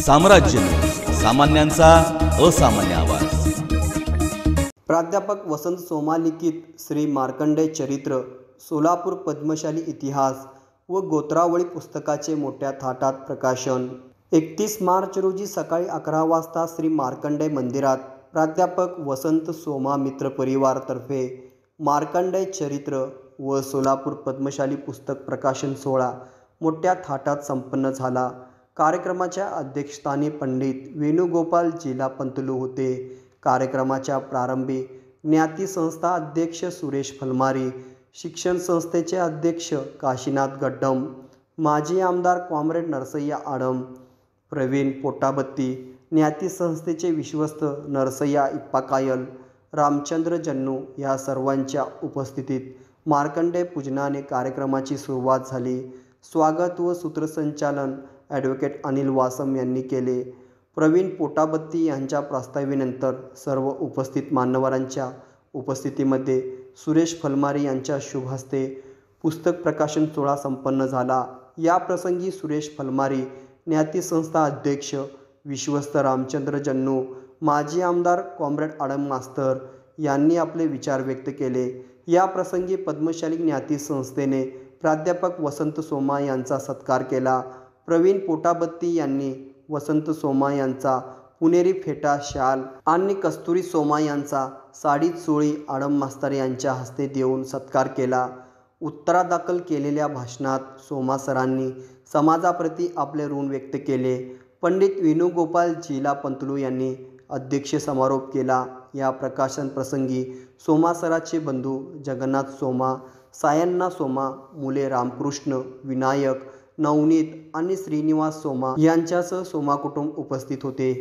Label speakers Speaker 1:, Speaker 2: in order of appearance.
Speaker 1: साम्राज्य न्यूज, सामान्यांचा असामान्य आवाज।
Speaker 2: प्राध्यापक वसंत सोमा लिखित श्री मार्कंडेय चरित्र, सोलापूर पद्मशाली इतिहास व गोत्रावळी पुस्तकाचे मोठ्या थाटात प्रकाशन। 31 मार्च रोजी सकाळी 11 वाजता श्री मार्कंडेय मंदिरात प्राध्यापक वसंत सोमा मित्र परिवार तर्फे मार्कंडेय चरित्र व सोलापूर पद्मशाली पुस्तक प्रकाशन सोहळा मोठ्या थाटात संपन्न झाला। कार्यक्रमाच्या अध्यक्षस्थानी पंडित वेणुगोपाल जीला पंतलू होते। कार्यक्रमाच्या प्रारंभी ज्ञाती संस्था अध्यक्ष सुरेश फलमारी, शिक्षण संस्थेचे अध्यक्ष काशीनाथ गड्डम, माजी आमदार कॉम्रेड नरसय्या आडम, प्रवीण पोटाबत्ती, ज्ञाती संस्थेचे विश्वस्त नरसय्या इप्पाकायल, रामचंद्र जन्नू या सर्वांच्या उपस्थितीत मार्कंडेय पूजनाने कार्यक्रमाची सुरुवात झाली। स्वागत व सूत्रसंचालन ॲडव्होकेट अनिल वासम यांनी केले। प्रवीण पोटाबत्ती यांच्या प्रस्ताविकेनंतर सर्व उपस्थित मान्यवरांच्या उपस्थितीमध्ये सुरेश फलमारी यांच्या शुभ हस्ते पुस्तक प्रकाशन सोहळा संपन्न झाला। या प्रसंगी सुरेश फलमारी, ज्ञाती संस्था अध्यक्ष विश्वस्त रामचंद्र जन्नू, माजी आमदार कॉम्रेड आडम मास्तर यांनी आपले विचार व्यक्त केले। या प्रसंगी पद्मशाली ज्ञाती संस्थेने प्राध्यापक वसंत सोमा यांचा सत्कार केला। प्रवीण पोटाबत्ती यांनी वसंत सोमा यांचा पुणेरी फेटा शाल आणि कस्तुरी सोमा यांचा साडी चोळी आडम मास्तर यांच्या हस्ते देऊन सत्कार केला। उत्तरादाखल केलेल्या भाषणात सोमा सरांनी समाजाप्रती आपले ऋण व्यक्त केले। पंडित वेणुगोपाल जीला पंतलू यांनी अध्यक्ष समारोप केला। या प्रकाशन प्रसंगी सोमा सराचे बंधू जगन्नाथ सोमा, सायन्ना सोमा, मुले रामकृष्ण, विनायक, नवनीत आणि श्रीनिवास सोमा यांच्यासह सोमा कुटुंब उपस्थित होते।